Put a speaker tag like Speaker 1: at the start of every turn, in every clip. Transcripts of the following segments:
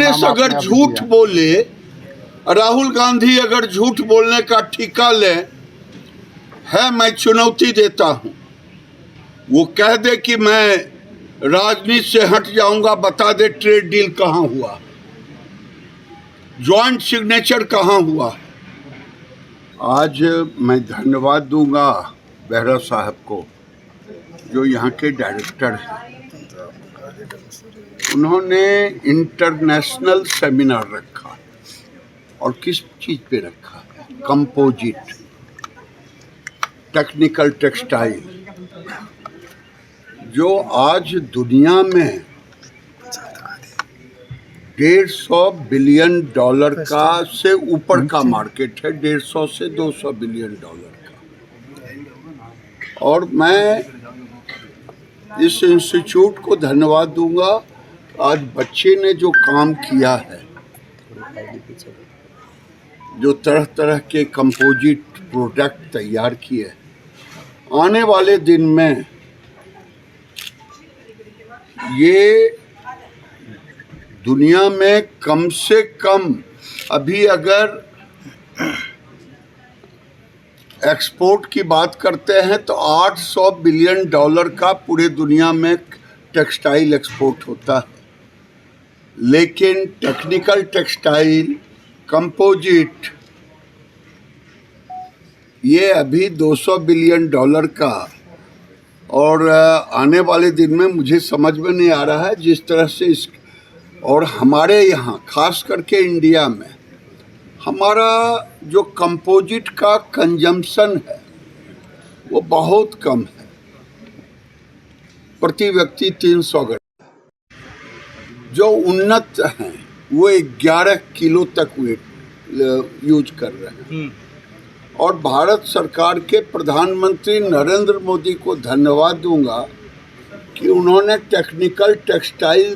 Speaker 1: कांग्रेस अगर झूठ बोले, राहुल गांधी अगर झूठ बोलने का ठिका ले है, मैं चुनौती देता हूं। वो कह दे कि मैं राजनीति से हट जाऊंगा, बता दे ट्रेड डील कहां हुआ, ज्वाइंट सिग्नेचर कहां हुआ। आज मैं धन्यवाद दूंगा बेहरा साहब को, जो यहाँ के डायरेक्टर हैं। उन्होंने इंटरनेशनल सेमिनार रखा, और किस चीज़ पे रखा? कंपोजिट, टेक्निकल टेक्सटाइल, जो आज दुनिया में $150 बिलियन का से ऊपर का मार्केट है, 150 से 200 बिलियन डॉलर का। और मैं इस इंस्टीट्यूट को धन्यवाद दूंगा। आज बच्चे ने जो काम किया है, जो तरह तरह के कंपोजिट प्रोडक्ट तैयार किए, आने वाले दिन में ये दुनिया में कम से कम, अभी अगर एक्सपोर्ट की बात करते हैं तो $800 बिलियन का पूरे दुनिया में टेक्सटाइल एक्सपोर्ट होता है। लेकिन टेक्निकल टेक्सटाइल, कंपोजिट, ये अभी $200 बिलियन का। और आने वाले दिन में मुझे समझ में नहीं आ रहा है जिस तरह से इस, और हमारे यहाँ खास करके इंडिया में हमारा जो कंपोजिट का कंजम्पशन है वो बहुत कम है, प्रति व्यक्ति 300 ग्राम। जो उन्नत हैं वो 11 किलो तक वेट यूज कर रहे हैं। और भारत सरकार के प्रधानमंत्री नरेंद्र मोदी को धन्यवाद दूंगा कि उन्होंने टेक्निकल टेक्सटाइल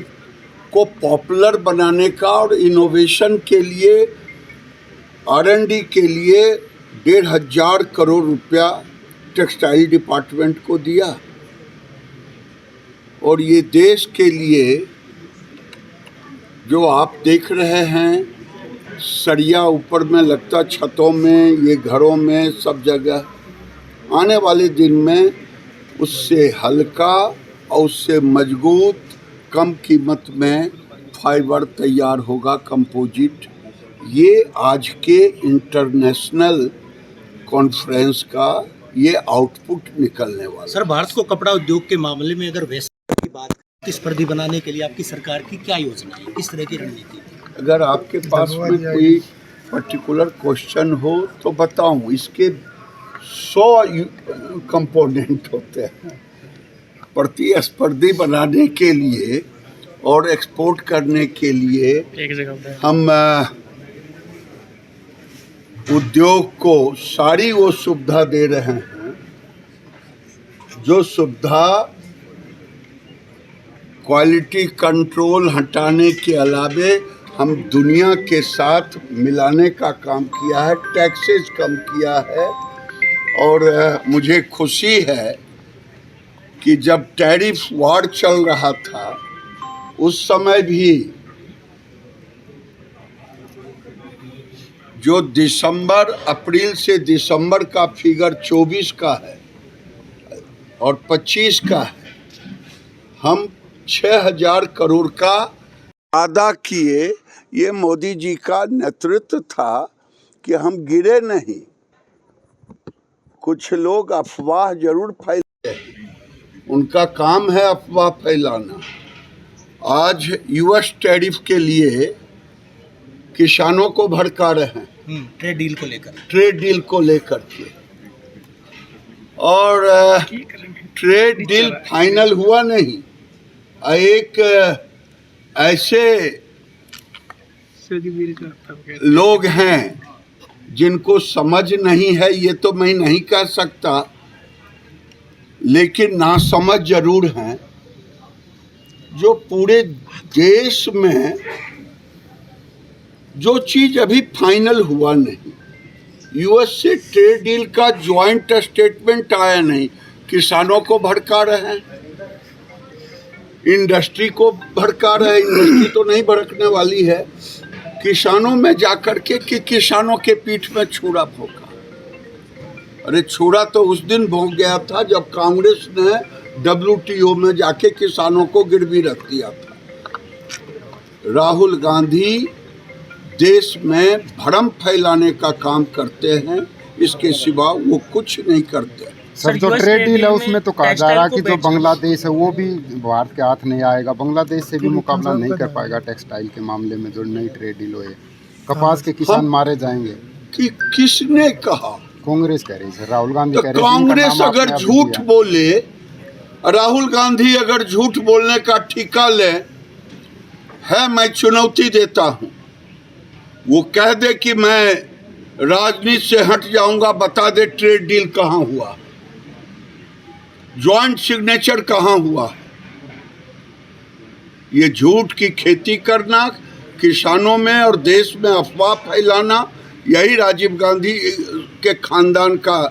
Speaker 1: को पॉपुलर बनाने का और इनोवेशन के लिए, R&D के लिए 1,500 करोड़ रुपया टेक्सटाइल डिपार्टमेंट को दिया। और ये देश के लिए जो आप देख रहे हैं, सरिया ऊपर में लगता, छतों में, ये घरों में, सब जगह, आने वाले दिन में उससे हल्का और उससे मजबूत, कम कीमत में फाइबर तैयार होगा, कंपोजिट। ये आज के इंटरनेशनल कॉन्फ्रेंस का ये आउटपुट निकलने वाला।
Speaker 2: सर, भारत को कपड़ा उद्योग के मामले में अगर वैसे की बात प्रतिस्पर्धी बनाने के लिए आपकी सरकार की क्या योजना है, किस तरह की रणनीति? अगर आपके पास में कोई पर्टिकुलर क्वेश्चन हो तो बताऊं। इसके 100 कंपोनेंट होते हैं। प्रतिस्पर्धी बनाने के लिए और एक्सपोर्ट करने के लिए हम उद्योग को सारी वो सुविधा दे रहे हैं, जो सुविधा क्वालिटी कंट्रोल हटाने के अलावे हम दुनिया के साथ मिलाने का काम किया है, टैक्सेस कम किया है। और मुझे खुशी है कि जब टैरिफ वार चल रहा था उस समय भी जो अप्रैल से दिसंबर का फिगर 24 का है और 25 का है, हम 6,000 करोड़ का वादा किए। ये मोदी जी का नेतृत्व था कि हम गिरे नहीं। कुछ लोग अफवाह जरूर फैलाते हैं, उनका काम है अफवाह फैलाना। आज यूएस टैरिफ के लिए किसानों को भड़का रहे हैं, ट्रेड डील को लेकर के। और ट्रेड डील फाइनल हुआ नहीं। एक ऐसे लोग हैं जिनको समझ नहीं है, ये तो मैं नहीं कह सकता, लेकिन नासमझ जरूर हैं, जो पूरे देश में जो चीज़ अभी फाइनल हुआ नहीं, यूएस से ट्रेड डील का ज्वाइंट स्टेटमेंट आया नहीं, किसानों को भड़का रहे हैं।
Speaker 1: इंडस्ट्री को भड़का रहे। इंडस्ट्री तो नहीं भड़कने वाली है, किसानों में जाकर के कि किसानों के पीठ में छुरा भोंका। अरे छुरा तो उस दिन भोंक गया था जब कांग्रेस ने WTO में जाके किसानों को गिरवी रख दिया था। राहुल गांधी देश में भ्रम फैलाने का काम करते हैं, इसके सिवा वो कुछ नहीं करते।
Speaker 3: सर जो ट्रेड डील है उसमें तो कहा जा रहा है कि जो बांग्लादेश है वो भी भारत के हाथ नहीं आएगा, बांग्लादेश से भी मुकाबला नहीं कर पाएगा टेक्सटाइल के मामले में जो नई ट्रेड डील हुई। कपास के किसान मारे जाएंगे।
Speaker 1: कि किसने कहा?
Speaker 3: कांग्रेस कह रही है, राहुल गांधी कह रहे हैं।
Speaker 1: कांग्रेस अगर झूठ बोले, राहुल गांधी अगर झूठ बोलने का ठिका ले है, मैं चुनौती देता हूं, वो कह दे कि मैं राजनीति से हट जाऊंगा, बता दे ट्रेड डील कहां हुआ, ज्वाइंट सिग्नेचर कहां हुआ। ये झूठ की खेती करना, किसानों में और देश में अफवाह फैलाना, यही राजीव गांधी के खानदान का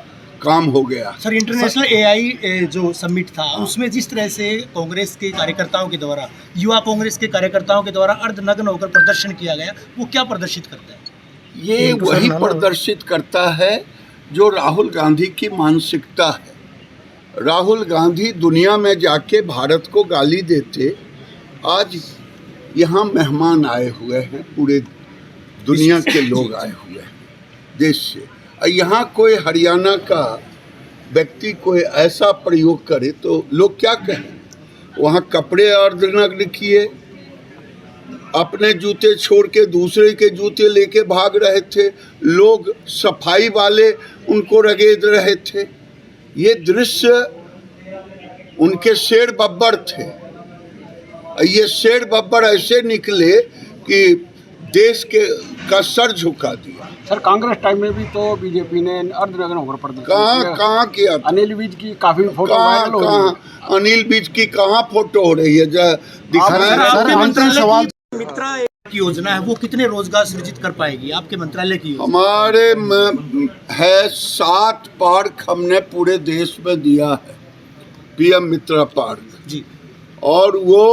Speaker 1: काम हो गया।
Speaker 2: सर इंटरनेशनल AI जो समिट था उसमें जिस तरह से कांग्रेस के कार्यकर्ताओं के द्वारा, युवा कांग्रेस के कार्यकर्ताओं के द्वारा अर्धनग्न होकर प्रदर्शन किया गया, वो क्या प्रदर्शित करता है?
Speaker 1: ये वही प्रदर्शित करता है जो राहुल गांधी की मानसिकता है। राहुल गांधी दुनिया में जाके भारत को गाली देते, आज यहाँ मेहमान आए हुए हैं, पूरे दुनिया के लोग आए हुए हैं देश से। यहाँ कोई हरियाणा का व्यक्ति कोई ऐसा प्रयोग करे तो लोग क्या कहें? वहाँ कपड़े अर्धनग्न किए, अपने जूते छोड़ के दूसरे के जूते लेके भाग रहे थे, लोग सफाई वाले उनको रगेद रहे थे। ये दृश्य उनके शेर बब्बर थे। ये शेर बब्बर ऐसे निकले कि देश का सर झुका दिया।
Speaker 4: सर कांग्रेस टाइम में भी तो बीजेपी ने अर्धनग्न होकर प्रदर्शन
Speaker 1: कहाँ किया?
Speaker 4: अनिल विज की काफी फोटो वायरल हो रही है।
Speaker 1: अनिल विज की कहाँ फोटो हो रही है?
Speaker 2: मित्रा की योजना है, वो कितने रोजगार सृजित कर पाएगी आपके मंत्रालय की योजना?
Speaker 1: हमारे में है 7 पार्क हमने पूरे देश में दिया है, PM मित्रा पार्क
Speaker 2: जी,
Speaker 1: और वो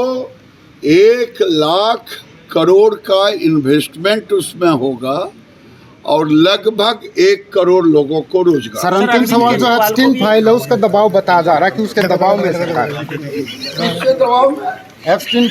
Speaker 1: 1 लाख करोड़ का इन्वेस्टमेंट उसमें होगा और लगभग 1 करोड़ लोगों को रोजगार।
Speaker 3: सर अंतिम सवाल जो एप्स्टीन फाइल है उसका दबाव बताया जा रहा है कि उसके दबाव में सरकार
Speaker 1: किसके दबाव में?
Speaker 3: एप्स्टीन